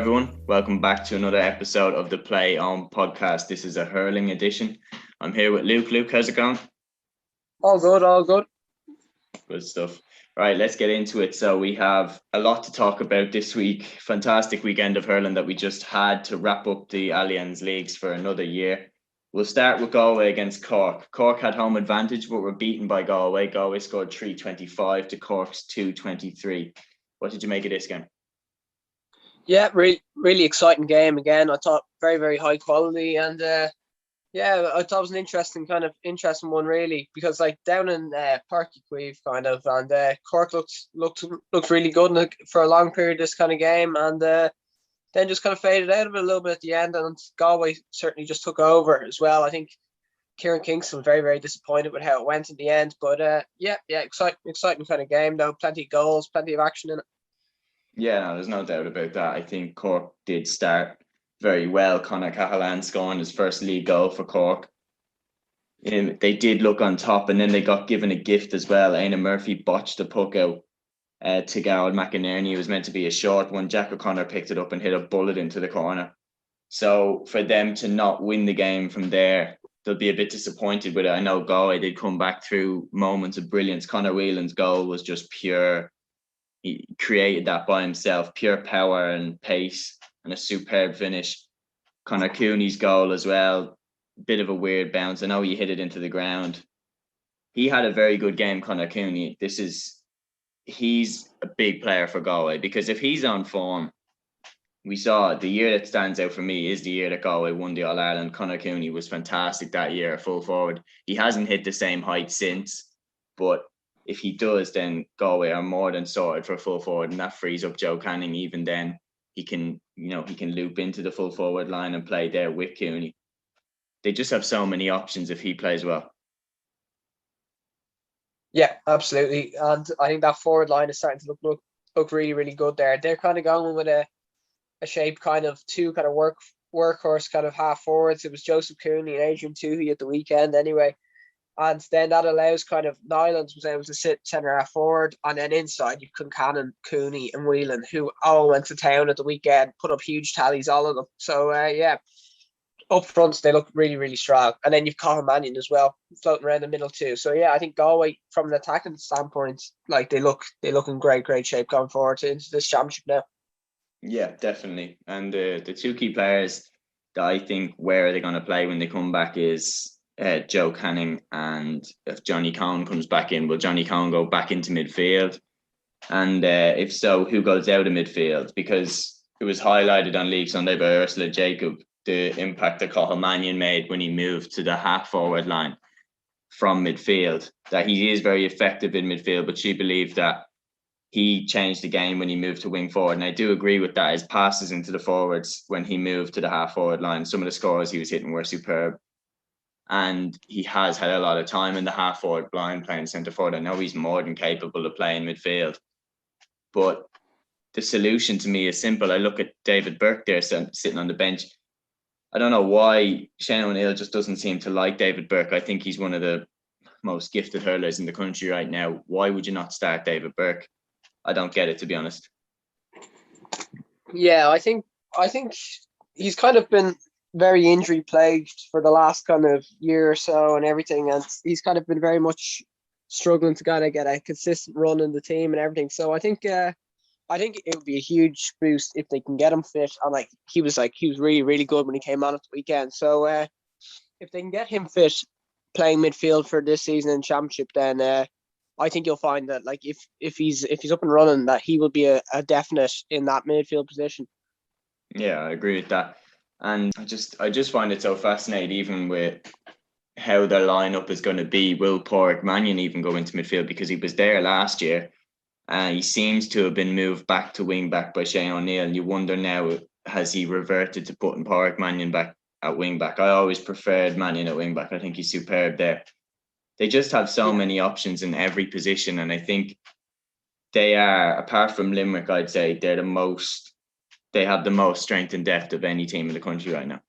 everyone. Welcome back to another episode of the Play On podcast. This is a hurling edition. I'm here with Luke. Luke, how's it going? All good, all good. Good stuff. Right, let's get into it. So we have a lot to talk about this week. Fantastic weekend of hurling that we just had to wrap up the Allianz Leagues for another year. We'll start with Galway against Cork. Cork had home advantage, but were beaten by Galway. Galway scored 325 to Cork's 223. What did you make of this game? Yeah, really exciting game again. I thought very, very high quality, and I thought it was an interesting one really, because like down in Páirc Uí Chaoimh and Cork looked really good for a long period this kind of game, and then just kind of faded out of it a little bit at the end, and Galway certainly just took over as well. I think Kieran Kingston was very, very disappointed with how it went in the end, but exciting kind of game though. Plenty of goals, plenty of action in it. Yeah, no, there's no doubt about that. I think Cork did start very well. Conor Cahalane scoring his first league goal for Cork. They did look on top, and then they got given a gift as well. Aina Murphy botched the puck out to Garrod McInerney. It was meant to be a short one. Jack O'Connor picked it up and hit a bullet into the corner. So for them to not win the game from there, they'll be a bit disappointed with it. I know Galway did come back through moments of brilliance. Conor Whelan's goal was just pure. He created that by himself, pure power and pace and a superb finish. Conor Cooney's goal as well, bit of a weird bounce. I know he hit it into the ground. He had a very good game, Conor Cooney. He's a big player for Galway, because if he's on form, we saw the year that stands out for me is the year that Galway won the All Ireland. Conor Cooney was fantastic that year, full forward. He hasn't hit the same height since, but if he does, then Galway are more than sorted for full forward, and that frees up Joe Canning. Even then, he can loop into the full forward line and play there with Cooney. They just have so many options if he plays well. Yeah, absolutely. And I think that forward line is starting to look really, really good there. They're kind of going with a shape kind of two kind of workhorse kind of half forwards. It was Joseph Cooney and Adrian Toohey at the weekend anyway. And then that allows kind of Nylands was able to sit centre half forward, and then inside you've Concannon, Cooney and Whelan, who all went to town at the weekend, put up huge tallies, all of them. So up front they look really, really strong. And then you've Colin Mannion as well, floating around the middle too. So yeah, I think Galway from an attacking standpoint, like they look in great shape going forward into this championship now. Yeah, definitely. And the two key players that I think where are they going to play when they come back is Joe Canning, and if Johnny Cowan comes back in, will Johnny Cowan go back into midfield? And if so, who goes out of midfield? Because it was highlighted on League Sunday by Ursula Jacob, the impact that Cathal Mannion made when he moved to the half forward line from midfield, that he is very effective in midfield, but she believed that he changed the game when he moved to wing forward. And I do agree with that. His passes into the forwards when he moved to the half forward line, some of the scores he was hitting were superb. And he has had a lot of time in the half forward line playing centre forward. I know he's more than capable of playing midfield, but the solution to me is simple. I look at David Burke there sitting on the bench. I don't know why Shane O'Neill just doesn't seem to like David Burke. I think he's one of the most gifted hurlers in the country right now. Why would you not start David Burke? I don't get it, to be honest. Yeah, I think he's kind of been very injury plagued for the last kind of year or so and everything, and he's kind of been very much struggling to kind of get a consistent run in the team and everything. So I think it would be a huge boost if they can get him fit. And he was really, really good when he came on at the weekend. So if they can get him fit playing midfield for this season in championship, then I think you'll find that if he's up and running, that he will be a definite in that midfield position. Yeah, I agree with that. And I just find it so fascinating, even with how their lineup is going to be. Will Pádraig Mannion even go into midfield? Because he was there last year, and he seems to have been moved back to wing back by Shane O'Neill. And you wonder now, has he reverted to putting Pádraig Mannion back at wing back? I always preferred Mannion at wing back. I think he's superb there. They just have so many options in every position, and I think they are, apart from Limerick, I'd say they have the most strength and depth of any team in the country right now.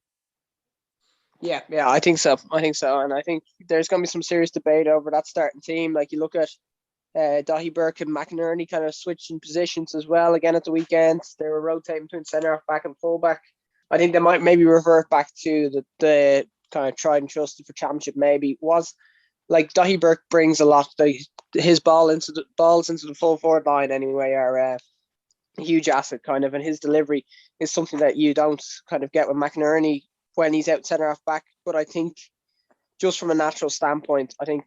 Yeah, I think so. And I think there's going to be some serious debate over that starting team. Like you look at Dahi Burke and McInerney kind of switching positions as well again at the weekend. They were rotating between centre half back and full back. I think they might maybe revert back to the kind of tried and trusted for championship. Maybe was like Dahi Burke brings a lot. His balls into the full forward line anyway are a huge asset kind of, and his delivery is something that you don't kind of get with McInerney when he's out centre half back. But I think just from a natural standpoint, I think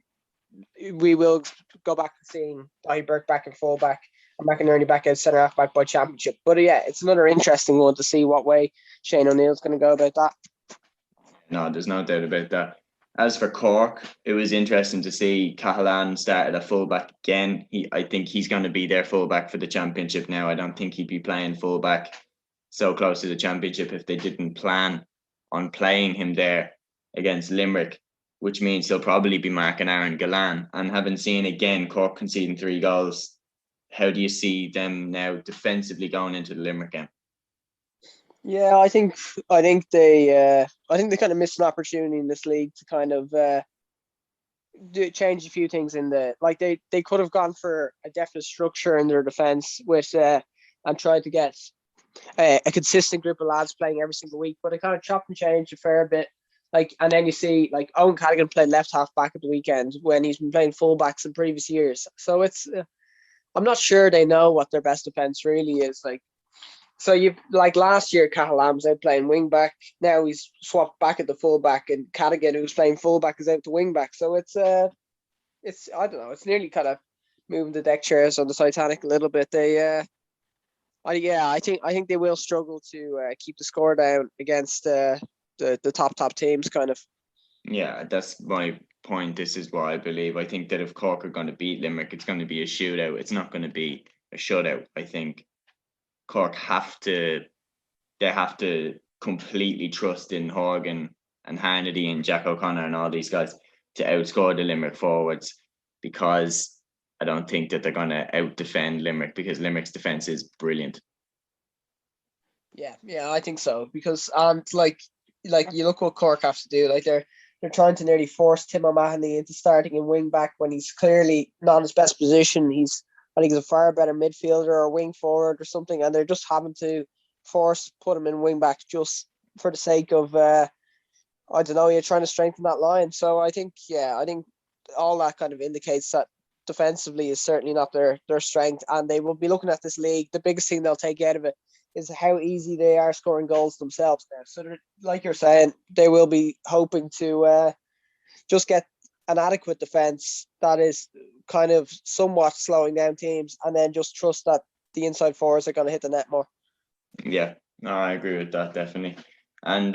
we will go back to seeing Dahi Burke back in full back and McInerney back out centre half back by championship. But yeah, it's another interesting one to see what way Shane O'Neill's going to go about that. No, there's no doubt about that. As for Cork, it was interesting to see Cahalane started at fullback again. I think he's going to be their fullback for the championship now. I don't think he'd be playing fullback so close to the championship if they didn't plan on playing him there against Limerick, which means they'll probably be marking Aaron Gillane. And having seen again Cork conceding 3 goals, how do you see them now defensively going into the Limerick game? Yeah, I think they kind of missed an opportunity in this league to kind of change a few things in they could have gone for a definite structure in their defense with and tried to get a consistent group of lads playing every single week, but they kind of chopped and changed a fair bit. And then you see Owen Callaghan played left half back at the weekend when he's been playing fullbacks in previous years. So it's I'm not sure they know what their best defense really is. So you last year, Cahalane was out playing wing back. Now he's swapped back at the full back, and Cadigan, who's playing full back, is out to wing back. So it's I don't know. It's nearly kind of moving the deck chairs on the Titanic a little bit. I think they will struggle to keep the score down against the top teams, kind of. Yeah, that's my point. This is what I believe. I think that if Cork are going to beat Limerick, it's going to be a shootout. It's not going to be a shutout. I think Cork have to completely trust in Horgan and Hannity and Jack O'Connor and all these guys to outscore the Limerick forwards, because I don't think that they're going to out-defend Limerick, because Limerick's defence is brilliant. Yeah, I think so, because you look what Cork have to do. They're trying to nearly force Tim O'Mahony into starting in wing back when he's clearly not in his best position. I think he's a far better midfielder or wing forward or something, and they're just having to put him in wing back just for the sake of I don't know, you're trying to strengthen that line. So I think all that kind of indicates that defensively is certainly not their strength, and they will be looking at this league. The biggest thing they'll take out of it is how easy they are scoring goals themselves now. So like you're saying, they will be hoping to just get an adequate defense that is kind of somewhat slowing down teams, and then just trust that the inside forwards are going to hit the net more. Yeah, no, I agree with that, definitely. And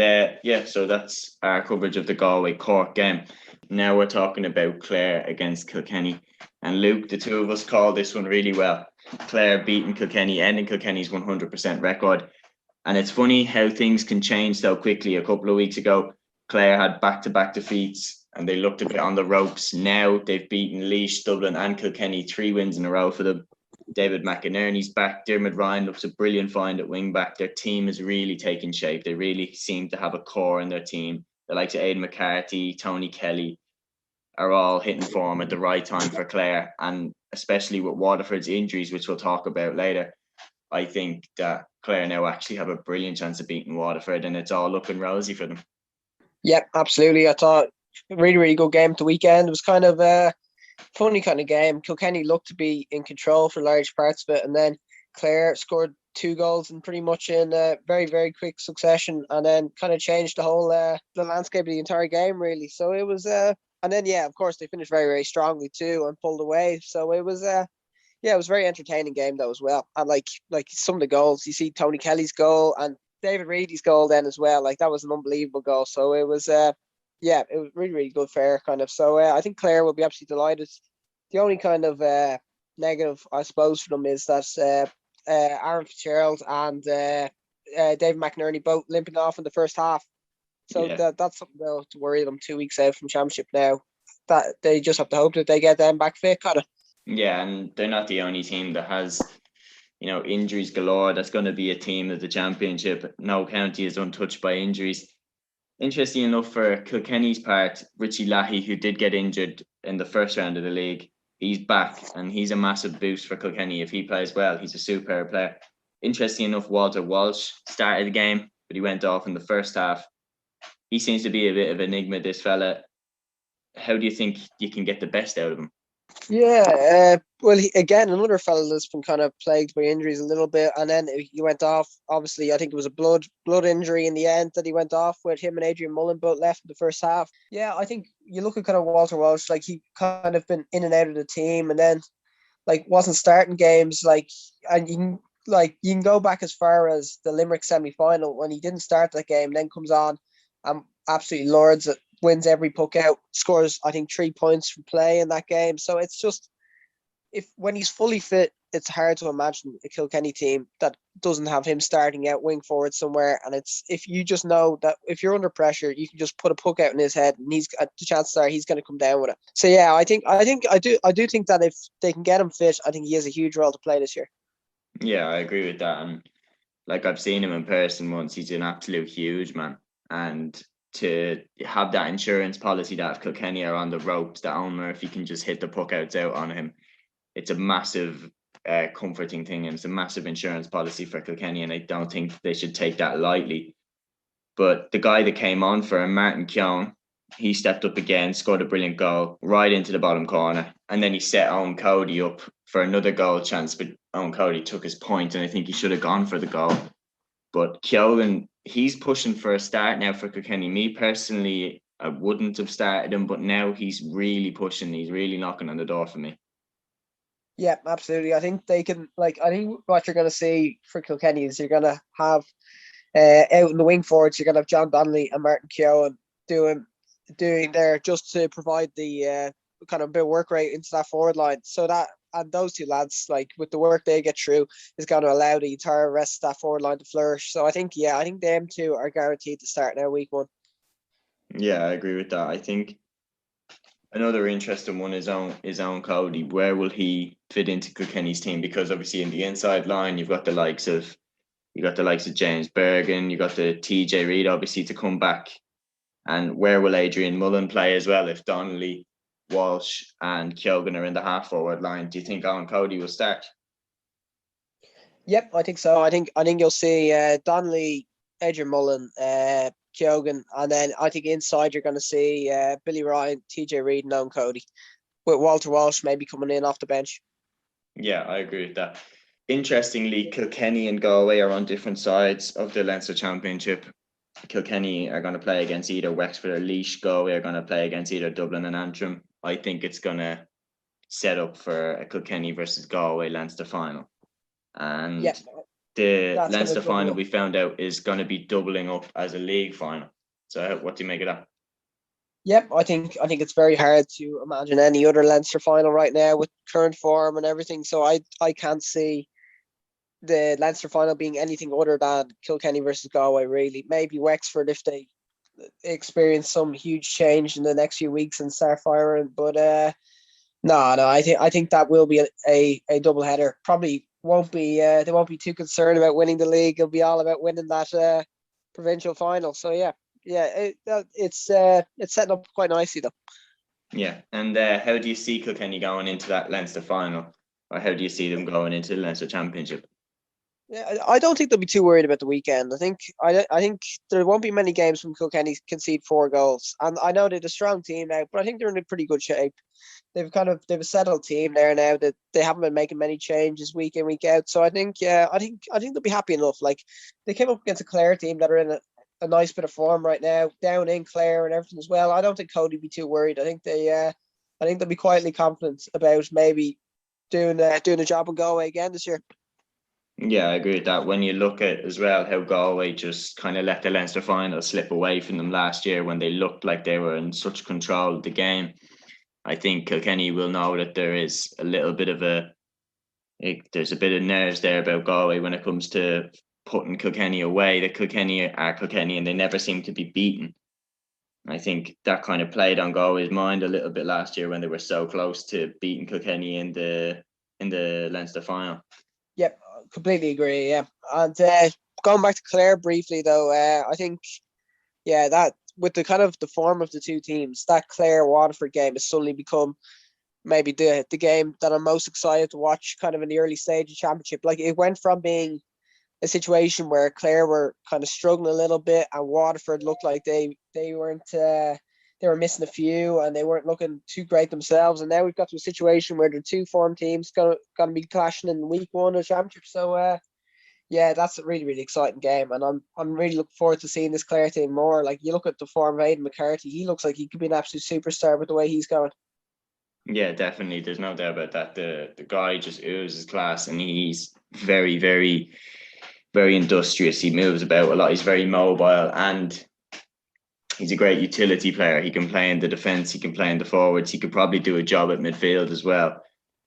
so that's our coverage of the Galway Cork game. Now we're talking about Clare against Kilkenny. And Luke, the two of us called this one really well. Clare beating Kilkenny, ending Kilkenny's 100% record. And it's funny how things can change so quickly. A couple of weeks ago, Clare had back-to-back defeats and they looked a bit on the ropes. Now they've beaten Laois, Dublin and Kilkenny, 3 wins in a row for them. David McInerney's back. Dermot Ryan looks a brilliant find at wing back. Their team is really taking shape. They really seem to have a core in their team. The likes of Aidan McCarthy, Tony Kelly are all hitting form at the right time for Clare. And especially with Waterford's injuries, which we'll talk about later, I think that Clare now actually have a brilliant chance of beating Waterford, and it's all looking rosy for them. Yeah, absolutely. I thought a really, really good game at the weekend. It was kind of a funny kind of game. Kilkenny looked to be in control for large parts of it, and then Clare scored 2 goals in pretty much in very, very quick succession, and then kind of changed the whole the landscape of the entire game, really. So it was and then of course they finished very, very strongly too and pulled away. So it was it was a very entertaining game though as well. And like some of the goals, you see Tony Kelly's goal and David Reedy's goal then as well. That was an unbelievable goal. So it was it was really, really good fare kind of. So I think Clare will be absolutely delighted. The only kind of negative, I suppose, for them is that Aaron Fitzgerald and Dave McInerney both limping off in the first half. So that's something though to worry them 2 weeks out from championship now. That they just have to hope that they get them back fit, kind of. Yeah, and they're not the only team that has, injuries galore. That's going to be a team of the championship. No county is untouched by injuries. Interesting enough for Kilkenny's part, Richie Lahey, who did get injured in the first round of the league, he's back and he's a massive boost for Kilkenny. If he plays well, he's a superb player. Interesting enough, Walter Walsh started the game, but he went off in the first half. He seems to be a bit of an enigma, this fella. How do you think you can get the best out of him? Yeah, well, again, another fellow that's been kind of plagued by injuries a little bit, and then he went off. Obviously, I think it was a blood injury in the end that he went off with. Him and Adrian Mullen both left in the first half. Yeah, I think you look at kind of Walter Walsh, like he kind of been in and out of the team, and then like wasn't starting games. And you can go back as far as the Limerick semi-final when he didn't start that game, then comes on and absolutely lords it, wins every puck out, scores I think 3 points from play in that game. So it's just, if when he's fully fit, it's hard to imagine a Kilkenny team that doesn't have him starting out wing forward somewhere. And it's, if you just know that if you're under pressure, you can just put a puck out in his head, and he's the chances are he's going to come down with it. So yeah, I do think that if they can get him fit, I think he has a huge role to play this year. Yeah, I agree with that. And like, I've seen him in person once. He's an absolute huge man. And to have that insurance policy that if Kilkenny are on the ropes, that Owen Murphy can just hit the puck outs out on him, it's a massive comforting thing. And it's a massive insurance policy for Kilkenny. And I don't think they should take that lightly. But the guy that came on for him, Martin Keown, he stepped up again, scored a brilliant goal right into the bottom corner. And then he set Owen Cody up for another goal chance. But Owen Cody took his point, and I think he should have gone for the goal. But Keown, he's pushing for a start now for Kilkenny. Me personally, I wouldn't have started him, but now he's really pushing. He's really knocking on the door for me. Yeah, absolutely. I think they can, I think what you're going to see for Kilkenny is you're going to have out in the wing forwards, you're going to have John Donnelly and Martin Keown doing there just to provide the kind of bit of work rate into that forward line. So that, and those two lads, like with the work they get through, is going to allow the entire rest of that forward line to flourish. So I think them two are guaranteed to start now week one. Yeah, I agree with that. I think another interesting one is Owen Cody. Where will he fit into Kilkenny's team? Because obviously in the inside line, you've got the likes of James Bergen, you got the TJ Reid obviously to come back. And where will Adrian Mullen play as well if Donnelly, Walsh and Keogan are in the half forward line? Do you think Owen Cody will start? Yep, I think so. I think you'll see Donnelly, Adrian Mullen, Keogan, and then I think inside you're going to see Billy Ryan, TJ Reid, and Owen Cody, with Walter Walsh maybe coming in off the bench. Yeah, I agree with that. Interestingly, Kilkenny and Galway are on different sides of the Leinster Championship. Kilkenny are going to play against either Wexford or Laois. Galway are going to play against either Dublin and Antrim. I think it's going to set up for a Kilkenny versus Galway Leinster final. And the Leinster final, we found out, is going to be doubling up as a league final. So what do you make of that? Yep, I think it's very hard to imagine any other Leinster final right now with current form and everything. So I can't see the Leinster final being anything other than Kilkenny versus Galway, really. Maybe Wexford if they experience some huge change in the next few weeks and start firing. But no, I think that will be a double header. Probably won't be they won't be too concerned about winning the league. It'll be all about winning that provincial final. So it's setting up quite nicely though. Yeah, and how do you see Kilkenny going into that Leinster final, or how do you see them going into the Leinster Championship? Yeah, I don't think they'll be too worried about the weekend. I think there won't be many games when Kilkenny concede 4 goals, and I know they're a strong team now, but I think they're in a pretty good shape. They've a settled team there now that they haven't been making many changes week in, week out. So I think they'll be happy enough. Like, they came up against a Clare team that are in a nice bit of form right now, down in Clare and everything as well. I don't think Cody be too worried. I think they'll be quietly confident about maybe doing a job in Galway again this year. Yeah, I agree with that. When you look at as well how Galway just kind of let the Leinster final slip away from them last year when they looked like they were in such control of the game, I think Kilkenny will know that there is a little bit of there's a bit of nerves there about Galway when it comes to putting Kilkenny away. That Kilkenny are Kilkenny and they never seem to be beaten. I think that kind of played on Galway's mind a little bit last year when they were so close to beating Kilkenny in the Leinster final. Yep, completely agree. Yeah, and going back to Clare briefly though, I think that with the kind of the form of the two teams, that Clare Waterford game has suddenly become maybe the game that I'm most excited to watch kind of in the early stage of championship. Like it went from being a situation where Clare were kind of struggling a little bit and Waterford looked like they weren't they were missing a few and they weren't looking too great themselves. And now we've got to a situation where the two form teams gonna be clashing in week one of the championship. So yeah, that's a really, really exciting game. And I'm really looking forward to seeing this Clare team more. Like you look at the form of Aidan McCarthy, he looks like he could be an absolute superstar with the way he's going. Yeah, definitely. There's no doubt about that. The guy just oozes class, and he's very, very, very industrious. He moves about a lot. He's very mobile, and he's a great utility player. He can play in the defence. He can play in the forwards. He could probably do a job at midfield as well.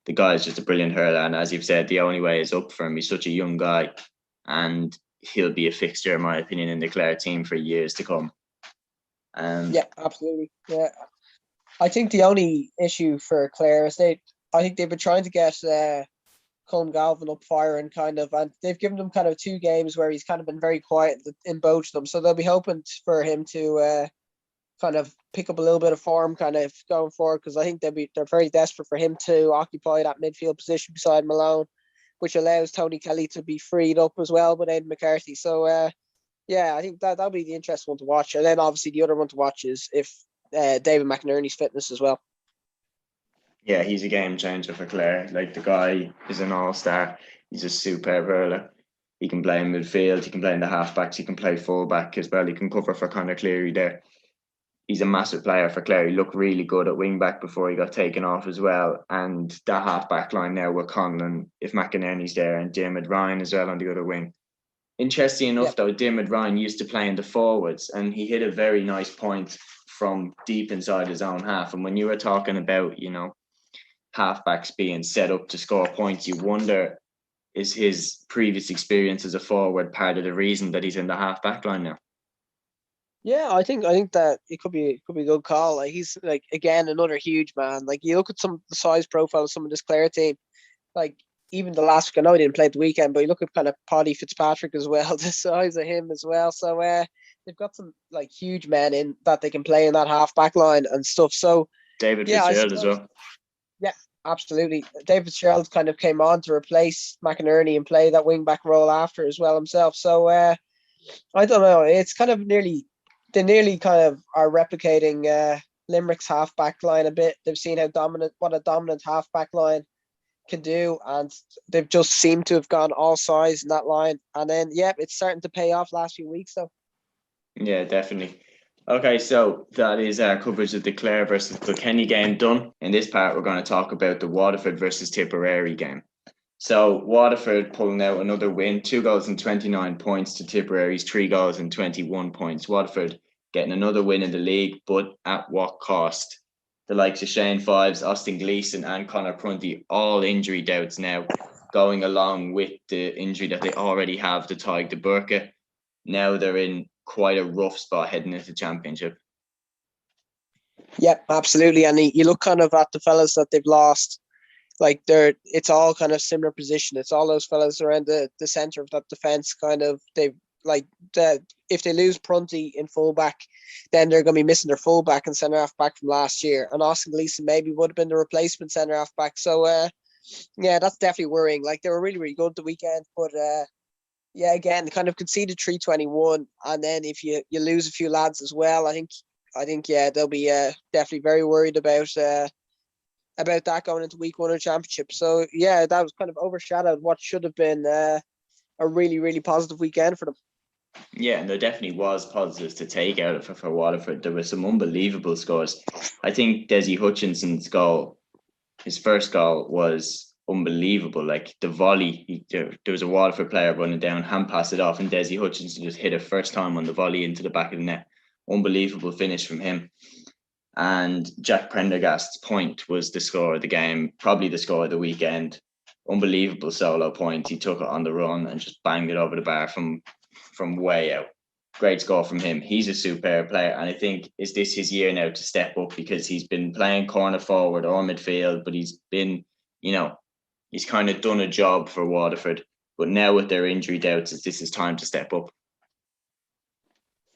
The guy is just a brilliant hurler, and as you've said, the only way is up for him. He's such a young guy, and he'll be a fixture, in my opinion, in the Clare team for years to come. Yeah, absolutely. Yeah, I think the only issue for Clare is I think they've been trying to get Colm Galvin up firing and they've given him kind of 2 games where he's kind of been very quiet in both of them. So they'll be hoping for him to kind of pick up a little bit of form kind of going forward, because I think they're very desperate for him to occupy that midfield position beside Malone, which allows Tony Kelly to be freed up as well with Aidan McCarthy. So yeah, I think that'll be the interesting one to watch. And then obviously the other one to watch is if David McInerney's fitness as well. Yeah, he's a game changer for Clare. Like, the guy is an all-star. He's a superb hurler. He can play in midfield. He can play in the halfbacks. He can play fullback as well. He can cover for Conor Cleary there. He's a massive player for Clare. He looked really good at wing back before he got taken off as well. And that half-back line now with Conlon, if McInerney's there, and Diarmuid Ryan as well on the other wing. Interesting enough, though, Diarmuid Ryan used to play in the forwards, and he hit a very nice point from deep inside his own half. And when you were talking about, halfbacks being set up to score points, you wonder, is his previous experience as a forward part of the reason that he's in the halfback line now? Yeah, I think that it could be a good call. Like he's like again another huge man. Like you look at some of the size profile of some of this Clare team, like even the last week. I know he didn't play at the weekend, but you look at kind of Paddy Fitzpatrick as well, the size of him as well. So they've got some like huge men in that they can play in that half back line and stuff. So David yeah, Fitzgerald as well. Yeah, absolutely. David Fitzgerald kind of came on to replace McInerney and play that wing back role after as well himself. So I don't know. It's kind of they nearly kind of are replicating Limerick's half back line a bit. They've seen what a dominant half back line can do, and they've just seemed to have gone all size in that line. And then yeah, it's starting to pay off last few weeks though. Yeah, definitely. Okay, so that is our coverage of the Clare versus Kilkenny game done. In this part, we're going to talk about the Waterford versus Tipperary game. So Waterford pulling out another win, 2 goals and 29 points to Tipperary's 3 goals and 21 points. Waterford getting another win in the league, but at what cost? The likes of Shane Fives, Austin Gleeson and Conor Prunty, all injury doubts now, going along with the injury that they already have to Tadhg de Burka. Now they're in quite a rough spot heading into the championship. Yep, absolutely. And you look kind of at the fellas that they've lost, like it's all kind of similar position. It's all those fellas around the center of that defense. Kind of if they lose Prunty in fullback, then they're going to be missing their fullback and centre half back from last year. And Austin Gleeson maybe would have been the replacement centre half back. So yeah, that's definitely worrying. Like they were really, really good the weekend, but yeah, again, kind of conceded 321, and then if you lose a few lads as well, I think yeah, they'll be definitely very worried about that going into week one of the championship. So yeah, that was kind of overshadowed what should have been a really, really positive weekend for them. Yeah, and there definitely was positives to take out of it for Waterford. There were some unbelievable scores. I think Desi Hutchinson's goal, his first goal, was unbelievable. Like the volley, there was a Waterford player running down, hand passed it off, and Desi Hutchinson just hit it first time on the volley into the back of the net. Unbelievable finish from him. And Jack Prendergast's point was the score of the game, probably the score of the weekend. Unbelievable solo point. He took it on the run and just banged it over the bar from way out. Great score from him. He's a superb player, and I think is this his year now to step up, because he's been playing corner forward or midfield, but he's been, he's kind of done a job for Waterford. But now with their injury doubts, this is time to step up.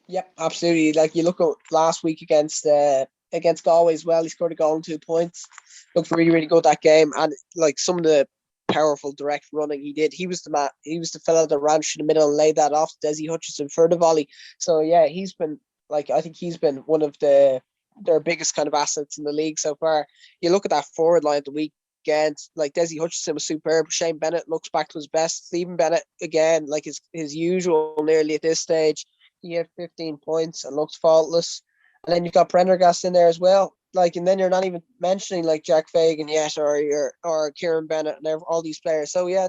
Yep, absolutely. Like you look at last week against Galway as well, he scored a goal and 2 points. looked really, really good that game. And like some of the powerful direct running he did, he was the fellow that ran through the middle and laid that off to Desi Hutchinson for the volley. So yeah, he's been I think he's been one of their biggest kind of assets in the league so far. You look at that forward line at the weekend, like Desi Hutchinson was superb. Shane Bennett looks back to his best. Stephen Bennett again, like his usual nearly at this stage. He had 15 points and looks faultless. And then you've got Prendergast in there as well. Like, and then you're not even mentioning like Jack Fagan yet, or Kieran Bennett and all these players. So yeah,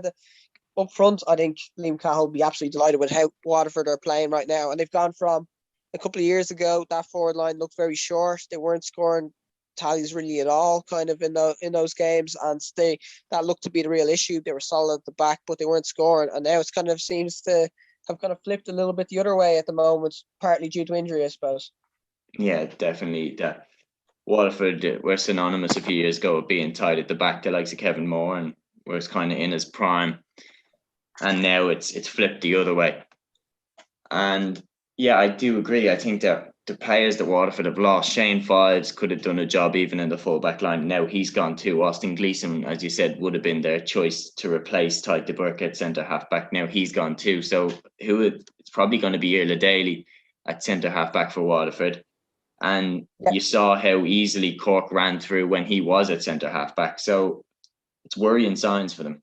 up front, I think Liam Cahill will be absolutely delighted with how Waterford are playing right now, and they've gone from a couple of years ago that forward line looked very short. They weren't scoring tallies really at all, kind of in those games, and that looked to be the real issue. They were solid at the back, but they weren't scoring, and now it's kind of seems to have kind of flipped a little bit the other way at the moment, partly due to injury, I suppose. Yeah, definitely. That Waterford were synonymous a few years ago of being tight at the back. The likes of Kevin Moore and was kind of in his prime, and now it's flipped the other way. And yeah, I do agree. I think that the players that Waterford have lost, Shane Fives could have done a job even in the full back line. Now he's gone too. Austin Gleeson, as you said, would have been their choice to replace Tyke de Burke at centre half back. Now he's gone too. So it's probably going to be Irla Daly at centre half back for Waterford. And you saw how easily Cork ran through when he was at centre half back. So it's worrying signs for them.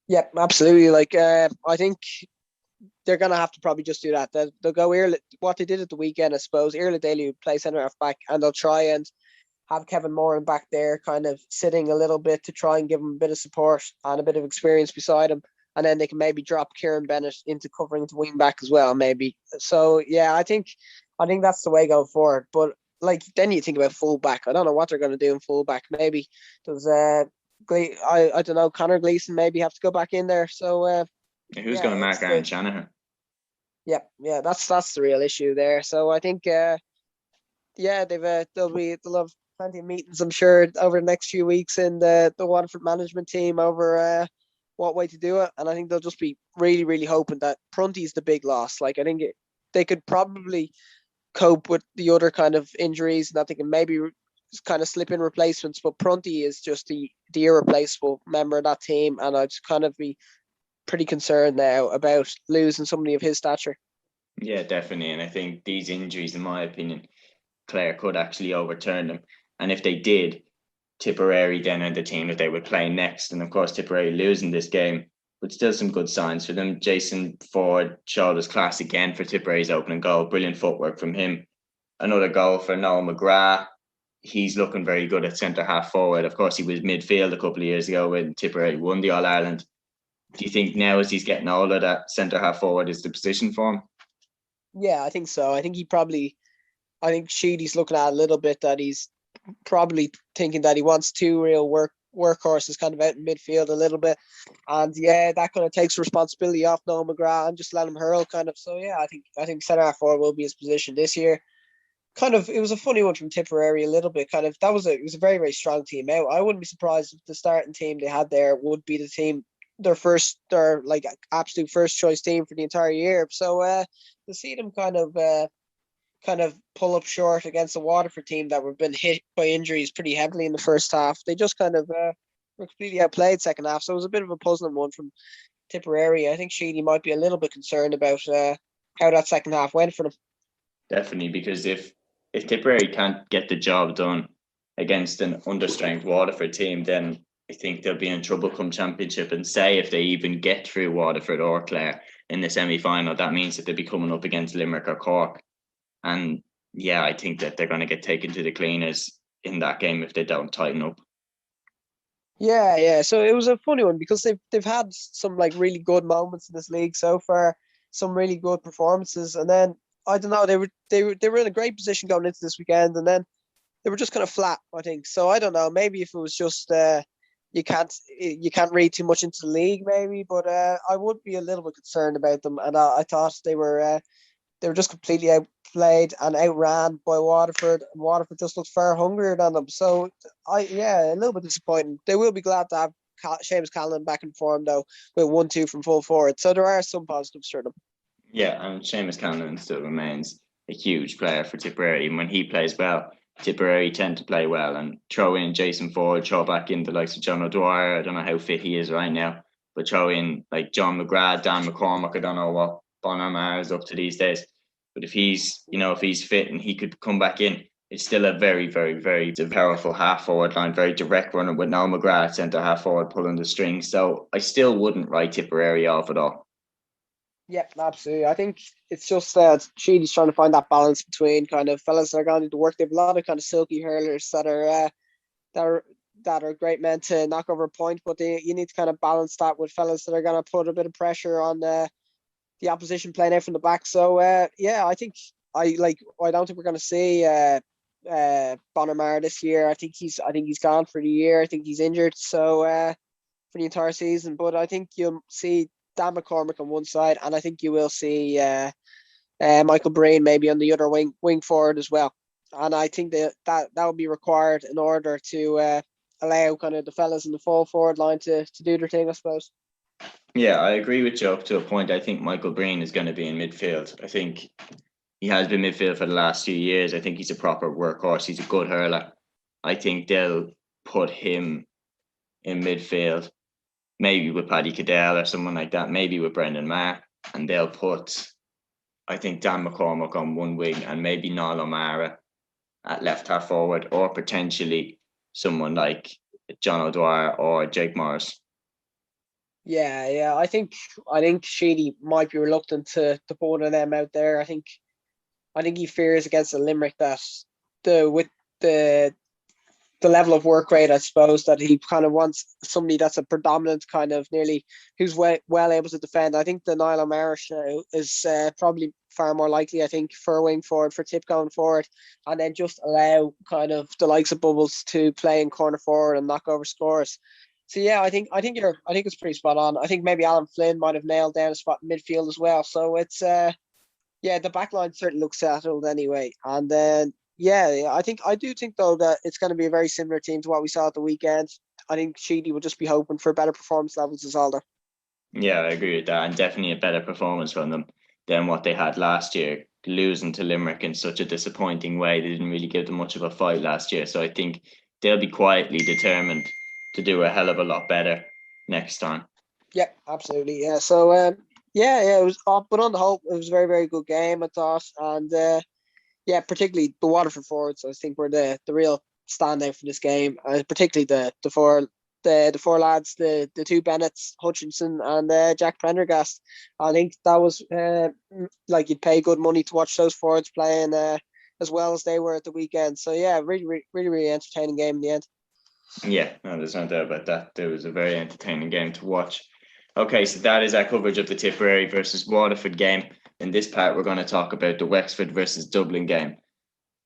Yeah, absolutely. Like I think they're going to have to probably just do that. They'll go what they did at the weekend, I suppose. Irla Daly would play centre half back, and they'll try and have Kevin Moran back there kind of sitting a little bit to try and give him a bit of support and a bit of experience beside him. And then they can maybe drop Kieran Bennett into covering to wing back as well, maybe. So yeah, I think that's the way going forward. But like then you think about full back. I don't know what they're going to do in full back. Maybe there's I don't know, Connor Gleeson maybe have to go back in there. So who's going to mark Aaron Shanahan? Yeah, that's the real issue there. So I think they'll have plenty of meetings, I'm sure, over the next few weeks in the Waterford management team over what way to do it. And I think they'll just be really, really hoping that Prunty's the big loss. Like I think they could probably cope with the other kind of injuries and that they can maybe kind of slip in replacements, but Prunty is just the irreplaceable member of that team, and I'd kind of be pretty concerned now about losing somebody of his stature. Yeah, definitely. And I think these injuries, in my opinion, Clare could actually overturn them. And if they did, Tipperary then are the team that they would play next. And of course, Tipperary losing this game, but still some good signs for them. Jason Ford showed his class again for Tipperary's opening goal. Brilliant footwork from him. Another goal for Noel McGrath. He's looking very good at centre half forward. Of course, he was midfield a couple of years ago when Tipperary won the All Ireland. Do you think now, as he's getting older, that centre half forward is the position for him? Yeah, I think so. I think Sheedy's looking at a little bit that he's probably thinking that he wants two real workhorses kind of out in midfield a little bit. And yeah, that kind of takes responsibility off Noel McGrath and just let him hurl kind of. So yeah, I think centre half forward will be his position this year. Kind of, it was a funny one from Tipperary a little bit. Kind of, it was a very, very strong team out. I wouldn't be surprised if the starting team they had there would be the team, their like absolute first choice team for the entire year. So to see them kind of pull up short against the Waterford team that were been hit by injuries pretty heavily in the first half, they just kind of were completely outplayed second half. So it was a bit of a puzzling one from Tipperary. I think Sheedy might be a little bit concerned about how that second half went for them. Definitely, because if Tipperary can't get the job done against an understrength Waterford team, then I think they'll be in trouble come championship. And say if they even get through Waterford or Clare in the semi-final, that means that they'll be coming up against Limerick or Cork. And yeah, I think that they're going to get taken to the cleaners in that game if they don't tighten up. Yeah. So it was a funny one because they've had some like really good moments in this league so far, some really good performances, and then I don't know, they were in a great position going into this weekend, and then they were just kind of flat, I think. So I don't know, maybe if it was just you can't read too much into the league, maybe, but I would be a little bit concerned about them, and I thought they were just completely outplayed and outran by Waterford, and Waterford just looked far hungrier than them. So a little bit disappointing. They will be glad to have Seamus Callan back in form though, with 1-2 from full forward. So there are some positives for them. Yeah, and Seamus Callan still remains a huge player for Tipperary, and when he plays well, Tipperary tend to play well, and throw in Jason Ford, throw back in the likes of John O'Dwyer. I don't know how fit he is right now, but throw in like John McGrath, Dan McCormack. I don't know what Bonamar is up to these days, but if he's fit and he could come back in, it's still a very, very, very powerful half forward line, very direct runner with no McGrath centre half forward pulling the strings. So I still wouldn't write Tipperary off at all. Yeah, absolutely. I think it's just Sheedy's trying to find that balance between kind of fellas that are going to do the work. They have a lot of kind of silky hurlers that are great men to knock over a point, but you need to kind of balance that with fellas that are going to put a bit of pressure on the opposition playing out from the back. So yeah, I think I don't think we're going to see Bonamar this year. I think he's gone for the year. I think he's injured, so for the entire season. But I think you'll see Dan McCormack on one side, and I think you will see Michael Breen maybe on the other wing forward as well. And I think that would be required in order to allow kind of the fellas in the full forward line to do their thing, I suppose. Yeah, I agree with you up to a point. I think Michael Breen is going to be in midfield. I think he has been midfield for the last few years. I think he's a proper workhorse. He's a good hurler. I think they'll put him in midfield, maybe with Paddy Cadell or someone like that, maybe with Brendan Maher, and they'll put, I think, Dan McCormack on one wing and maybe Niall O'Mara at left half forward, or potentially someone like John O'Dwyer or Jake Morris. Yeah. I think Sheedy might be reluctant to put one of them out there. I think he fears against the Limerick that with the level of work rate, I suppose, that he kind of wants somebody that's a predominant kind of nearly who's well able to defend. I think the Niall O'Mara show is probably far more likely, I think, for a wing forward, for Tip going forward, and then just allow kind of the likes of Bubbles to play in corner forward and knock over scores. So yeah, I think it's pretty spot on. I think maybe Alan Flynn might have nailed down a spot in midfield as well. So it's yeah, the back line certainly looks settled anyway. And then yeah, I do think though that it's going to be a very similar team to what we saw at the weekend. I think Sheedy will just be hoping for better performance levels as Alder. Yeah, I agree with that, and definitely a better performance from them than what they had last year, losing to Limerick in such a disappointing way. They didn't really give them much of a fight last year, so I think they'll be quietly determined to do a hell of a lot better next time. Yeah, absolutely. Yeah. So yeah, it was. But on the whole, it was a very, very good game, I thought, and yeah, particularly the Waterford forwards, I think, were the real standout for this game. Particularly the four lads, the two Bennetts, Hutchinson and Jack Prendergast. I think that was like you'd pay good money to watch those forwards playing as well as they were at the weekend. So yeah, really entertaining game in the end. Yeah, no, there's no doubt about that. It was a very entertaining game to watch. Okay, so that is our coverage of the Tipperary versus Waterford game. In this part, we're going to talk about the Wexford versus Dublin game.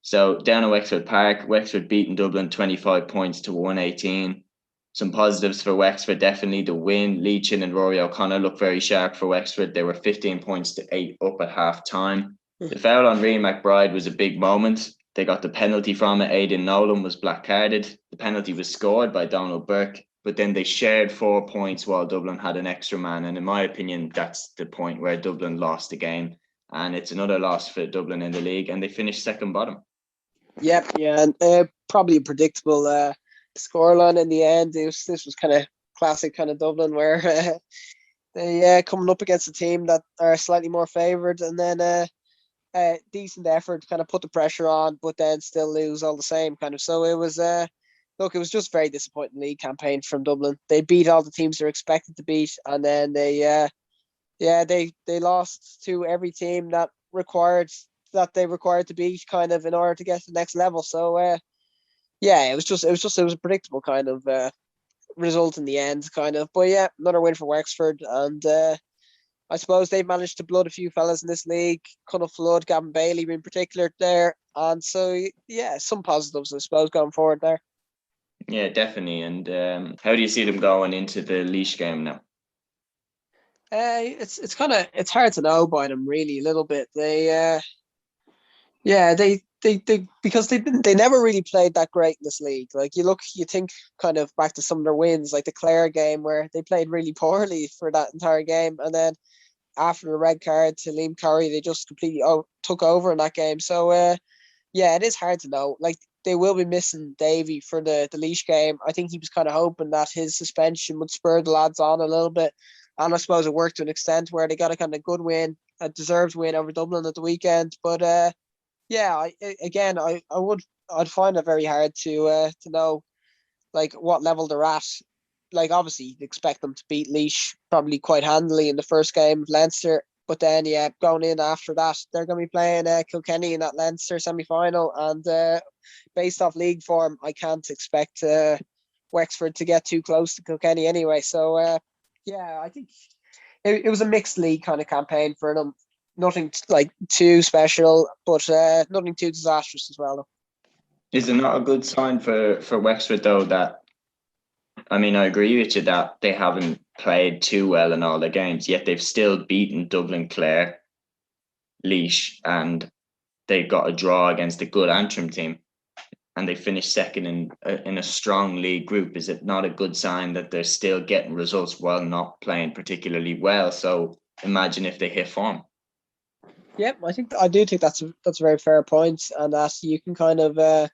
So down at Wexford Park, Wexford beating Dublin 25 points to 118. Some positives for Wexford, definitely the win. Leachin and Rory O'Connor look very sharp for Wexford. They were 15 points to 8 up at half time. The foul on Rian McBride was a big moment. They got the penalty from it. Aidan Nolan was black carded. The penalty was scored by Donald Burke, but then they shared 4 points while Dublin had an extra man. And in my opinion, that's the point where Dublin lost the game. And it's another loss for Dublin in the league, and they finished second bottom. Yep, yeah, and probably a predictable scoreline in the end. This was kind of classic kind of Dublin, where they coming up against a team that are slightly more favoured, and then decent effort to kind of put the pressure on, but then still lose all the same kind of. So it was look, it was just very disappointing league campaign from Dublin. They beat all the teams they're expected to beat, and then they lost to every team that they required to beat kind of in order to get to the next level. So yeah, it was a predictable kind of result in the end kind of. But yeah, another win for Wexford, and I suppose they've managed to blood a few fellas in this league. Conor Flood, Gavin Bailey in particular there, and so yeah, some positives I suppose going forward there. Yeah, definitely. And how do you see them going into the Laois game now? It's hard to know by them really a little bit. They because they never really played that great in this league. Like you think kind of back to some of their wins, like the Clare game where they played really poorly for that entire game, and then after the red card to Liam Curry, they just completely took over in that game. So yeah, it is hard to know. Like they will be missing Davy for the Laois game. I think he was kind of hoping that his suspension would spur the lads on a little bit. And I suppose it worked to an extent where they got a kind of good win, a deserved win over Dublin at the weekend. But yeah, I'd find it very hard to know like what level they're at. Like obviously you'd expect them to beat Laois probably quite handily in the first game of Leinster. But then, yeah, going in after that, they're going to be playing Kilkenny in that Leinster semi-final. And based off league form, I can't expect Wexford to get too close to Kilkenny anyway. So, yeah, I think it was a mixed league kind of campaign for them. Nothing like too special, but nothing too disastrous as well. Is it not a good sign for Wexford though that, I mean, I agree with you that they haven't played too well in all their games, yet they've still beaten Dublin, Clare, Laois, and they got a draw against a good Antrim team, and they finished second in a strong league group. Is it not a good sign that they're still getting results while not playing particularly well? So imagine if they hit form. Yep, I do think that's a very fair point, and that you can kind of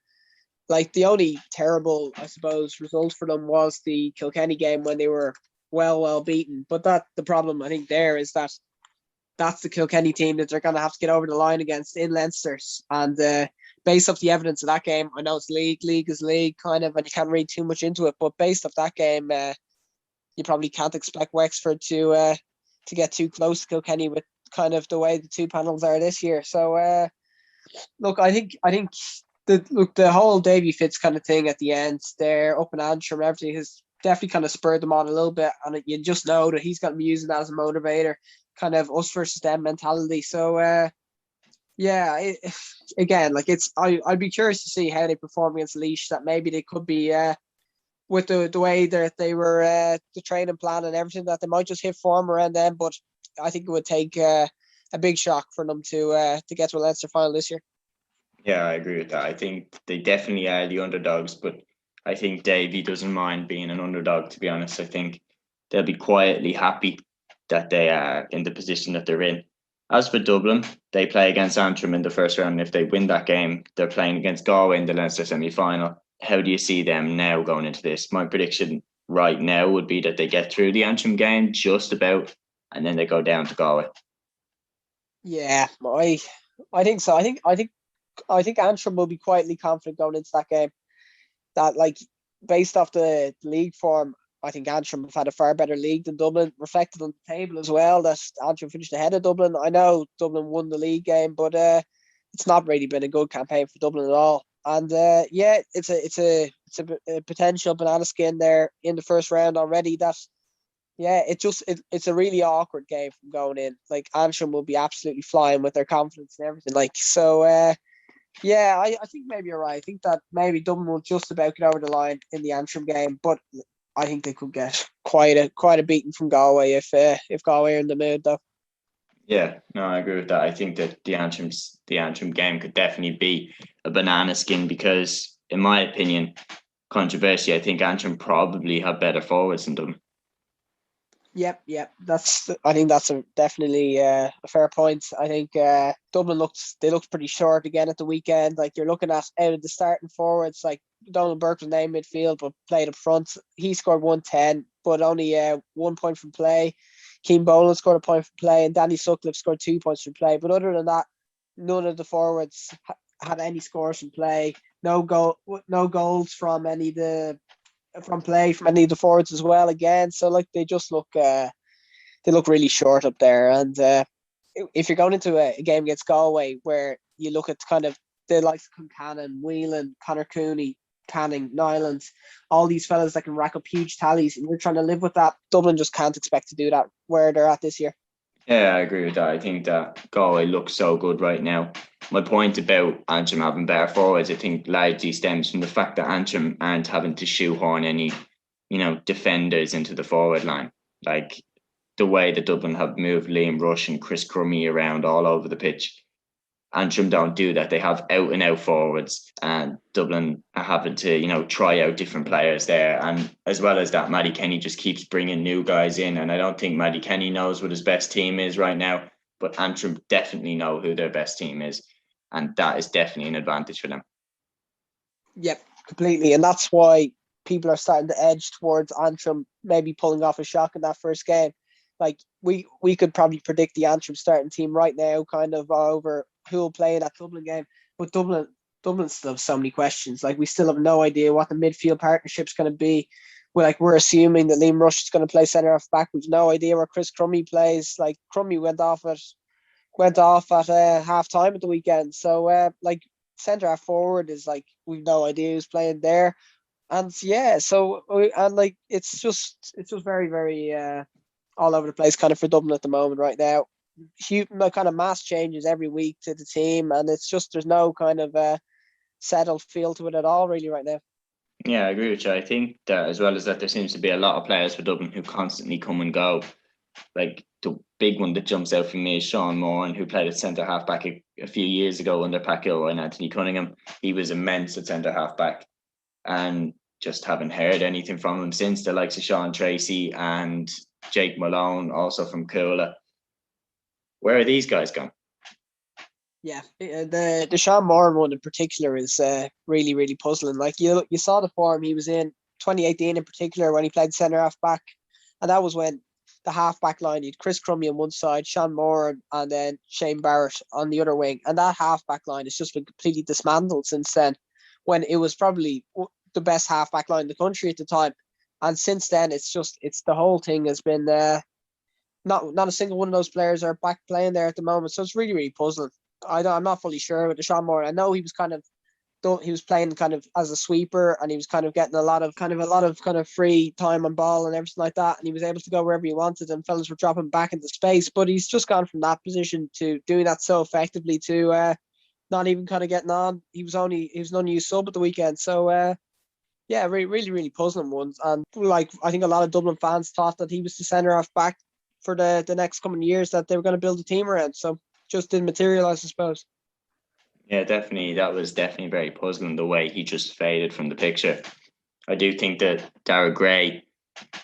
like the only terrible, I suppose, result for them was the Kilkenny game when they were well beaten. But that the problem I think there is that that's the Kilkenny team that they're going to have to get over the line against in Leinster's. And based off the evidence of that game, I know it's league is league kind of, and you can't read too much into it. But based off that game, you probably can't expect Wexford to get too close to Kilkenny with kind of the way the two panels are this year. So look, I think the whole Davy Fitz kind of thing at the end, they're up in Antrim, everything has definitely kind of spurred them on a little bit, and you just know that he's going to be using that as a motivator, kind of us versus them mentality. So yeah, again, like I'd be curious to see how they perform against Laois. That maybe they could be with the way that they were the training plan and everything, that they might just hit form around them. But I think it would take a big shock for them to get to a Leinster final this year. Yeah, I agree with that. I think they definitely are the underdogs, but I think Davy doesn't mind being an underdog, to be honest. I think they'll be quietly happy that they are in the position that they're in. As for Dublin, they play against Antrim in the first round. And if they win that game, they're playing against Galway in the Leinster semi-final. How do you see them now going into this? My prediction right now would be that they get through the Antrim game just about, and then they go down to Galway. Yeah, I think so. I think Antrim will be quietly confident going into that game. That, like, based off the league form, I think Antrim have had a far better league than Dublin, reflected on the table as well. That Antrim finished ahead of Dublin. I know Dublin won the league game, but it's not really been a good campaign for Dublin at all. And yeah, it's a potential banana skin there in the first round already. That yeah, it's a really awkward game from going in. Like, Antrim will be absolutely flying with their confidence and everything. Like, so yeah, I think maybe you're right. I think that maybe Dublin will just about get over the line in the Antrim game, but I think they could get quite a beating from Galway if Galway are in the mood though. Yeah, no, I agree with that. I think that the Antrim game could definitely be a banana skin because, in my opinion, controversy, I think Antrim probably have better forwards than Dublin. Yep. I think that's definitely a fair point. I think Dublin looked pretty short again at the weekend. Like, you're looking at out of the starting forwards, like Donald Burke was named midfield but played up front. He scored 110, but only 1 point from play. Keane Boland scored a point from play, and Danny Sutcliffe scored 2 points from play. But other than that, none of the forwards had any scores from play. No goals from any of the forwards as well again. So like they just look really short up there. And if you're going into a game against Galway where you look at kind of the likes of Concannon, Whelan, Connor Cooney, Canning, Nyland, all these fellas that can rack up huge tallies, and you're trying to live with that, Dublin just can't expect to do that where they're at this year. Yeah, I agree with that. I think that Galway looks so good right now. My point about Antrim having better forwards, I think, largely stems from the fact that Antrim aren't having to shoehorn any, defenders into the forward line. Like, the way that Dublin have moved Liam Rush and Chris Crummy around all over the pitch. Antrim don't do that. They have out and out forwards, and Dublin are having to, try out different players there. And as well as that, Matty Kenny just keeps bringing new guys in. And I don't think Matty Kenny knows what his best team is right now, but Antrim definitely know who their best team is. And that is definitely an advantage for them. Yep, completely. And that's why people are starting to edge towards Antrim maybe pulling off a shock in that first game. Like we could probably predict the Antrim starting team right now, kind of over who will play in that Dublin game. But Dublin still have so many questions. Like we still have no idea what the midfield partnership's going to be. We're assuming that Liam Rush is going to play centre half back. We've no idea where Chris Crummy plays. Like Crummy went off at half time at the weekend. So like centre half forward is like we've no idea who's playing there. And yeah, so and like it's just very very all over the place kind of for Dublin at the moment right now. Huge like, kind of mass changes every week to the team, and it's just there's no kind of settled feel to it at all really right now. Yeah, I agree with you. I think that as well as that, there seems to be a lot of players for Dublin who constantly come and go. Like the big one that jumps out for me is Sean Moran, who played at centre half back a few years ago under Pat Gilroy and Anthony Cunningham. He was immense at centre half back, and just haven't heard anything from him since. The likes of Sean Tracy and Jake Malone, also from Coola. Where are these guys gone? Yeah, the Sean Moran one in particular is really really puzzling. Like you saw the form he was in 2018 in particular when he played centre half back, and that was when the half back line you'd Chris Crummy on one side, Sean Moran, and then Shane Barrett on the other wing, and that half back line has just been completely dismantled since then. When it was probably the best half back line in the country at the time, and since then it's the whole thing has been not a single one of those players are back playing there at the moment. So it's really really puzzling. I'm not fully sure with the Sean Moore. I know he was playing kind of as a sweeper, and he was kind of getting a lot of free time on ball and everything like that, and he was able to go wherever he wanted, and fellas were dropping back into space. But he's just gone from that position to doing that so effectively to not even kind of getting on. He was an unused sub at the weekend, so yeah, really really puzzling ones. And like I think a lot of Dublin fans thought that he was the centre half back for the next coming years that they were going to build a team around. So just didn't materialize, I suppose. Yeah, definitely. That was definitely very puzzling the way he just faded from the picture. I do think that Dara Gray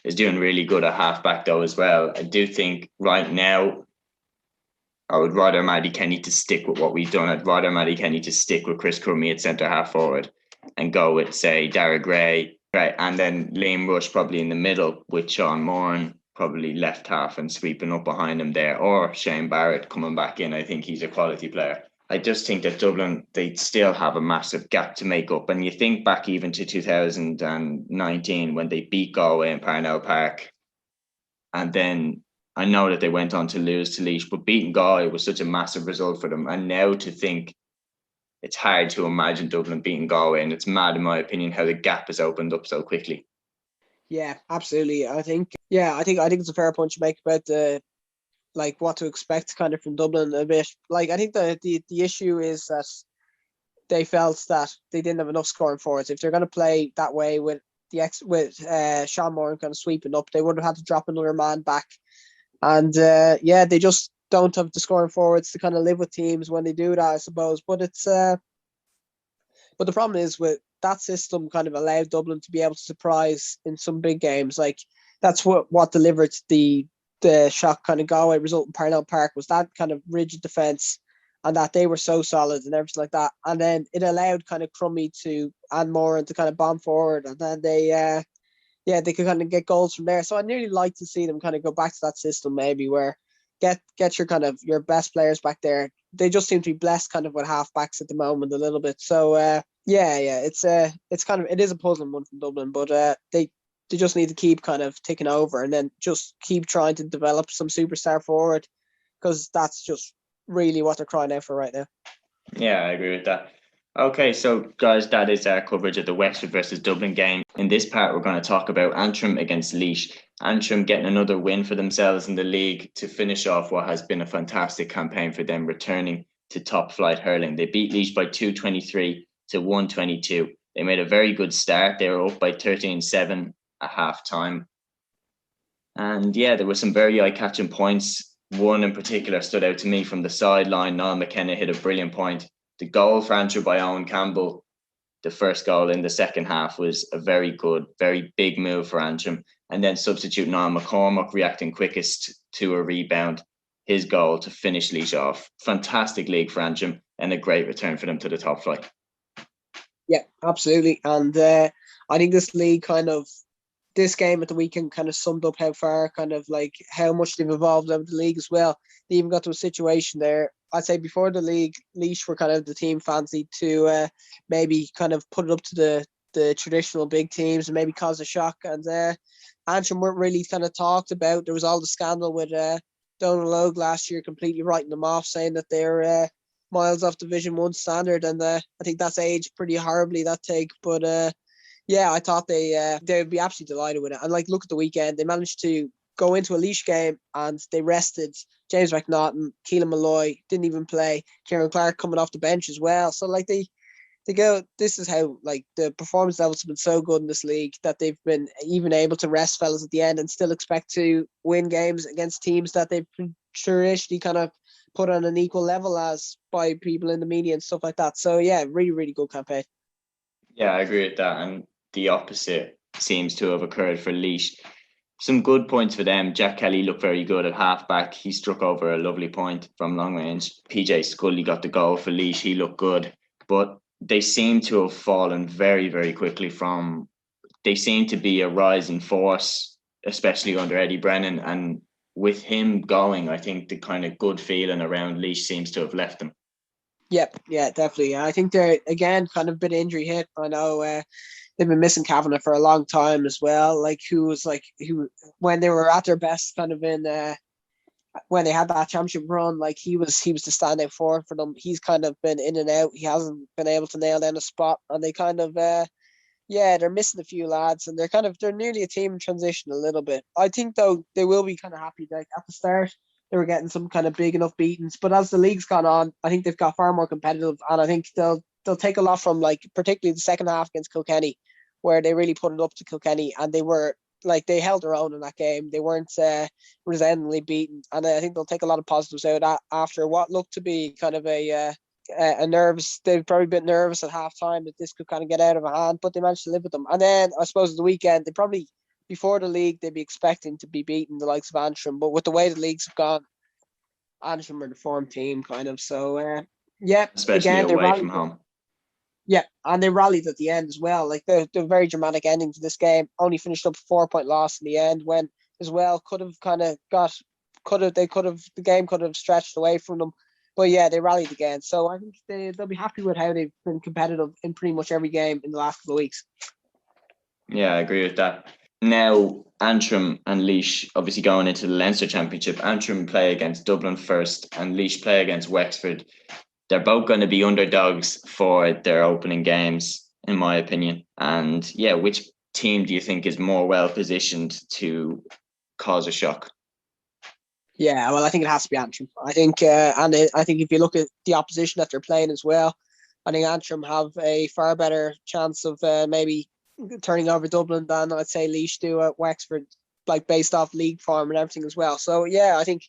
is doing really good at halfback though as well. I do think right now I would rather Matty Kenny to stick with what we've done. I'd rather Matty Kenny to stick with Chris Crummy at centre half forward and go with say Dara Gray, right, and then Liam Rush probably in the middle with Sean Moran probably left half and sweeping up behind him there, or Shane Barrett coming back in. I think he's a quality player. I just think that Dublin, they still have a massive gap to make up. And you think back even to 2019 when they beat Galway in Parnell Park. And then I know that they went on to lose to Laois, but beating Galway was such a massive result for them. And now to think it's hard to imagine Dublin beating Galway. And it's mad, in my opinion, how the gap has opened up so quickly. Yeah, absolutely. I think it's a fair point to make about the like what to expect kind of from Dublin a bit. Like I think the issue is that they felt that they didn't have enough scoring forwards. If they're going to play that way with Sean Moran kind of sweeping up, they would have had to drop another man back. And yeah, they just don't have the scoring forwards to kind of live with teams when they do that, I suppose. But but the problem is with that system kind of allowed Dublin to be able to surprise in some big games. Like that's what delivered the shock kind of Galway result in Parnell Park was that kind of rigid defence, and that they were so solid and everything like that. And then it allowed kind of Crummy and Moran to kind of bomb forward, and then they could kind of get goals from there. So I'd nearly like to see them kind of go back to that system maybe where get your kind of your best players back there. They just seem to be blessed kind of with half backs at the moment a little bit. So it's kind of, it is a puzzling one from Dublin, but they just need to keep kind of taking over and then just keep trying to develop some superstar forward, because that's just really what they're crying out for right now. Yeah, I agree with that. Okay, so guys, that is our coverage of the Wexford versus Dublin game. In this part, we're going to talk about Antrim against Laois. Antrim getting another win for themselves in the league to finish off what has been a fantastic campaign for them, returning to top flight hurling. They beat Laois by 223 to 122. They made a very good start. They were up by 13-7 at half time. And yeah, there were some very eye-catching points. One in particular stood out to me from the sideline. Niall McKenna hit a brilliant point. The goal for Antrim by Owen Campbell, the first goal in the second half, was a very good, very big move for Antrim. And then substitute Niall McCormack reacting quickest to a rebound, his goal to finish Laois off. Fantastic league for Antrim and a great return for them to the top flight. Yeah, absolutely. And I think this league this game at the weekend kind of summed up how far, kind of like how much they've evolved over the league as well. They even got to a situation there. I'd say before the league, Laois were kind of the team fancied to maybe kind of put it up to the traditional big teams and maybe cause a shock. And Antrim weren't really kind of talked about. There was all the scandal with Donald Logue last year, completely writing them off, saying that they're miles off Division One standard, and I think that's aged pretty horribly, that take. But yeah, I thought they'd be absolutely delighted with it. And like, look at the weekend, they managed to go into a Laois game and they rested James McNaughton, Keelan Malloy didn't even play, Kieran Clark coming off the bench as well. So like they go. This is how like the performance levels have been so good in this league that they've been even able to rest fellas at the end and still expect to win games against teams that they've traditionally kind of put on an equal level as by people in the media and stuff like that. So yeah, really, really good campaign. Yeah, I agree with that. And the opposite seems to have occurred for Laois. Some good points for them. Jack Kelly looked very good at halfback. He struck over a lovely point from long range. PJ Scully got the goal for Laois. He looked good. But they seem to have fallen very, very quickly from... They seem to be a rising force, especially under Eddie Brennan. And with him going, I think the kind of good feeling around Laois seems to have left them. Yep, yeah, definitely. I think they're again kind of a bit injury hit. I know they've been missing Kavanagh for a long time as well. Like who when they were at their best, kind of in when they had that championship run, like he was the standout forward for them. He's kind of been in and out. He hasn't been able to nail down a spot, and they kind of yeah, they're missing a few lads, and they're nearly a team in transition a little bit. I think though they will be kind of happy. Like at the start, they were getting some kind of big enough beatings, but as the league's gone on, I think they've got far more competitive, and I think they'll take a lot from like particularly the second half against Kilkenny, where they really put it up to Kilkenny, and they were like they held their own in that game. They weren't resoundingly beaten, and I think they'll take a lot of positives out after what looked to be kind of a nervous. They've probably been nervous at halftime that this could kind of get out of hand, but they managed to live with them. And then I suppose the weekend they probably before the league they'd be expecting to be beating the likes of Antrim, but with the way the leagues have gone, Antrim are the form team kind of. So yeah, Especially again they away from rallied. home. Yeah, and they rallied at the end as well. Like the very dramatic ending to this game, only finished up a 4 point loss in the end when as well could have the game could have stretched away from them. But yeah, they rallied again. So I think they'll be happy with how they've been competitive in pretty much every game in the last couple of weeks. Yeah, I agree with that. Now, Antrim and Laois obviously going into the Leinster Championship. Antrim play against Dublin first and Laois play against Wexford. They're both going to be underdogs for their opening games, in my opinion. And yeah, which team do you think is more well positioned to cause a shock? Yeah, well, I think it has to be Antrim. I think, I think if you look at the opposition that they're playing as well, I think Antrim have a far better chance of maybe turning over Dublin than I'd say Laois do at Wexford, like based off league form and everything as well. So yeah, I think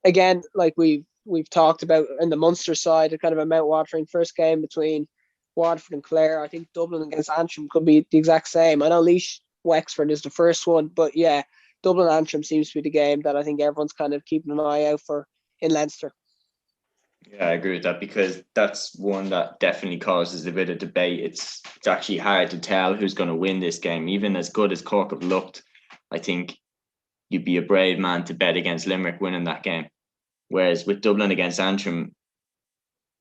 again, like we've talked about in the Munster side, a kind of a mouth-watering first game between Waterford and Clare. I think Dublin against Antrim could be the exact same. I know Laois Wexford is the first one, but yeah, Dublin Antrim seems to be the game that I think everyone's kind of keeping an eye out for in Leinster. Yeah, I agree with that because that's one that definitely causes a bit of debate. It's actually hard to tell who's going to win this game. Even as good as Cork have looked, I think you'd be a brave man to bet against Limerick winning that game. Whereas with Dublin against Antrim,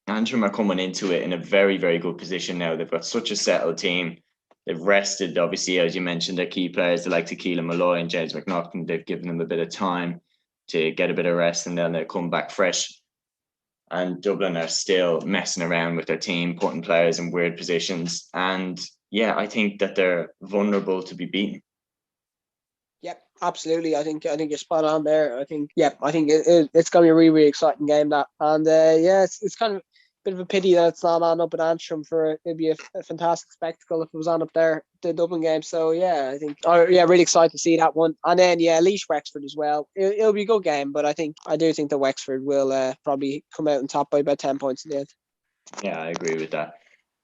Antrim are coming into it in a very, very good position now. They've got such a settled team. They've rested, obviously, as you mentioned, their key players, the likes of Keelan Malloy and James McNaughton. They've given them a bit of time to get a bit of rest and then they'll come back fresh. And Dublin are still messing around with their team, putting players in weird positions. And yeah, I think that they're vulnerable to be beaten. Yep, absolutely. I think you're spot on there. I think it's going to be a really, really exciting game that, and yeah, it's kind of a bit of a pity that it's not on up at Antrim. It'd be a fantastic spectacle if it was on up there, the Dublin game. So yeah, I think really excited to see that one. And then yeah, Laois Wexford as well. It'll be a good game, but I do think that Wexford will probably come out on top by about 10 points in the end. Yeah, I agree with that.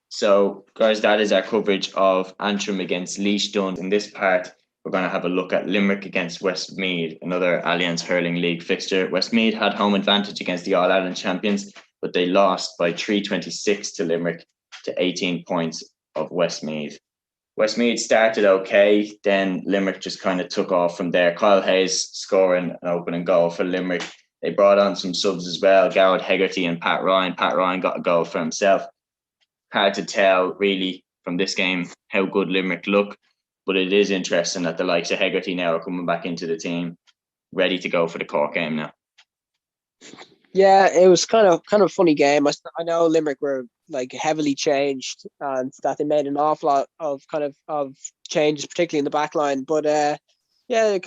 So, guys, that is our coverage of Antrim against Laois done. In this part, we're going to have a look at Limerick against Westmeath, another Allianz Hurling League fixture. Westmeath had home advantage against the All Ireland champions, but they lost by 326 to Limerick to 18 points. of Westmeath. Westmeath started okay, then Limerick just kind of took off from there. Kyle Hayes scoring an opening goal for Limerick. They brought on some subs as well, Garrett Hegarty and Pat Ryan. Pat Ryan got a goal for himself. Hard to tell really from this game how good Limerick look, but it is interesting that the likes of Hegarty now are coming back into the team, ready to go for the Cork game now. Yeah, it was kind of a funny game. I know Limerick were like heavily changed and that they made an awful lot of of changes, particularly in the back line. But yeah,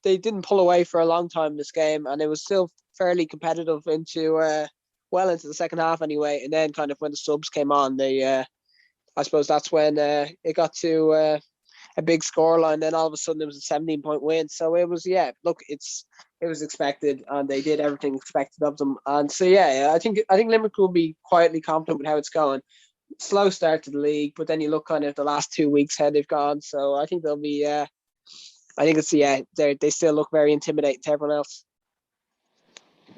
they didn't pull away for a long time in this game, and it was still fairly competitive into well into the second half anyway. And then kind of when the subs came on, they I suppose that's when it got to a big scoreline. Then all of a sudden it was a 17-point win. So it was, yeah, look, it was expected, and they did everything expected of them. And so yeah, I think Limerick will be quietly confident with how it's going. Slow start to the league, but then you look kind of the last 2 weeks how they've gone. So I think they'll be. I think it's they still look very intimidating to everyone else.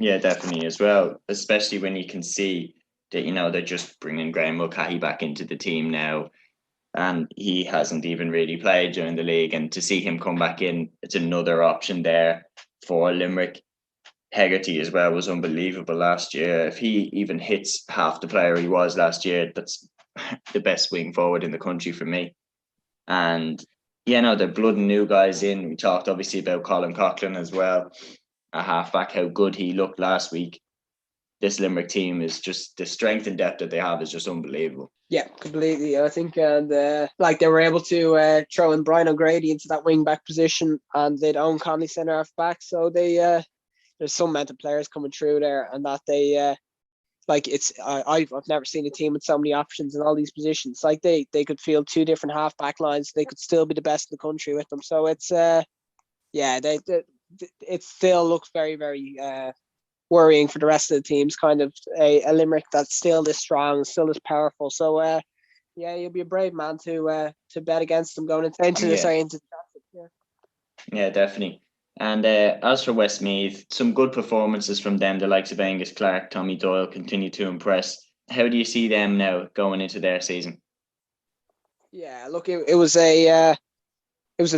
Yeah, definitely as well, especially when you can see that they're just bringing Graham Mulcahy back into the team now, and he hasn't even really played during the league. And to see him come back in, it's another option there for Limerick. Hegarty as well was unbelievable last year. If he even hits half the player he was last year, that's the best wing forward in the country for me. And they're blooding new guys in. We talked obviously about Colin Coughlin as well, a halfback, how good he looked last week. This Limerick team is just, the strength and depth that they have is just unbelievable. Yeah, completely. I think like they were able to throw in Brian O'Grady into that wing back position, and they'd own Conley centre half back. So they there's some mental players coming through there, and that they like it's I've never seen a team with so many options in all these positions. Like they could field 2 different half back lines. They could still be the best in the country with them. So it's it still looks very, very worrying for the rest of the teams. Kind of a Limerick that's still this strong, still this powerful. So yeah, you'll be a brave man to bet against them going into the championship. Yeah, definitely. And as for Westmeath, some good performances from them. The likes of Angus Clark, Tommy Doyle continue to impress. How do you see them now going into their season? Yeah, look, it was a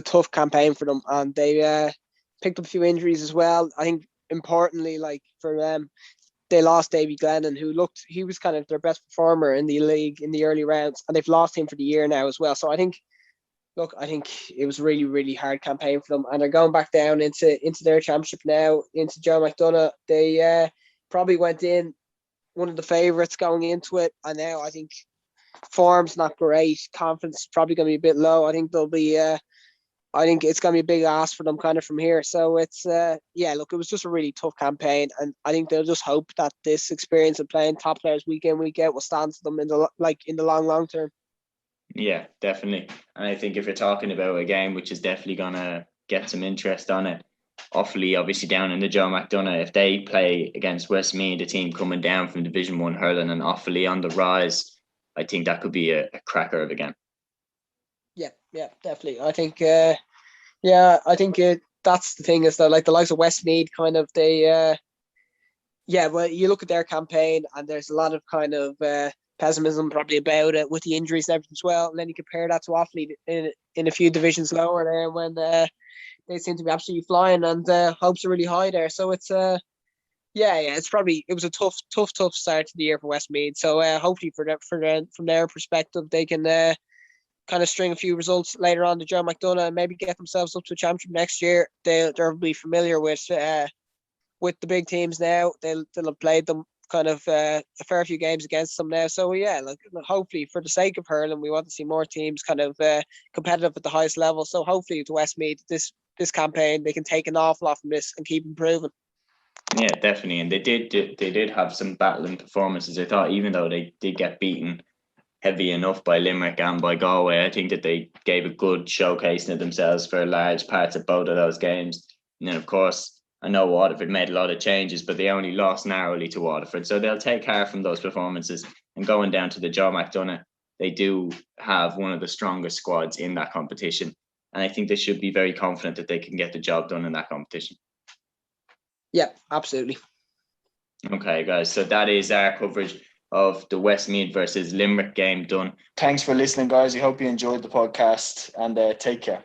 tough campaign for them, and they picked up a few injuries as well. I think importantly, like for them, they lost Davy Glennon, he was kind of their best performer in the league in the early rounds, and they've lost him for the year now as well. So I think it was really, really hard campaign for them, and they're going back down into their championship now, into Joe McDonagh. They probably went in one of the favourites going into it, and now I think form's not great. Confidence is probably going to be a bit low. I think they'll be. I think it's going to be a big ask for them kind of from here. So it's look, it was just a really tough campaign, and I think they'll just hope that this experience of playing top players week in, week out will stand to them in the long term. Yeah, definitely. And I think if you're talking about a game which is definitely going to get some interest on it, Offaly obviously down in the Joe McDonagh, if they play against Westmeath, a team coming down from Division 1 hurling, and Offaly on the rise, I think that could be a cracker of a game. Yeah, definitely. I think that's the thing, is that like the likes of Westmeath kind of well, you look at their campaign and there's a lot of kind of pessimism probably about it with the injuries and everything as well. And then you compare that to Offaly in a few divisions lower there when they seem to be absolutely flying, and hopes are really high there. So it's it was a tough start to the year for Westmeath. So hopefully from their perspective, they can kind of string a few results later on to Joe McDonagh and maybe get themselves up to a championship next year. They'll be familiar with the big teams now. They'll have played them kind of a fair few games against them now. So yeah, like hopefully for the sake of hurling, we want to see more teams kind of competitive at the highest level. So hopefully to Westmeath, this campaign, they can take an awful lot from this and keep improving. Yeah, definitely. And they did have some battling performances. I thought even though they did get beaten heavy enough by Limerick and by Galway, I think that they gave a good showcasing of themselves for large parts of both of those games. And then, of course, I know Waterford made a lot of changes, but they only lost narrowly to Waterford. So they'll take heart from those performances. And going down to the Joe McDonagh, they do have one of the strongest squads in that competition. And I think they should be very confident that they can get the job done in that competition. Yeah, absolutely. Okay, guys. So that is our coverage of the Westmeath versus Limerick game done. Thanks for listening, guys. I hope you enjoyed the podcast, and take care.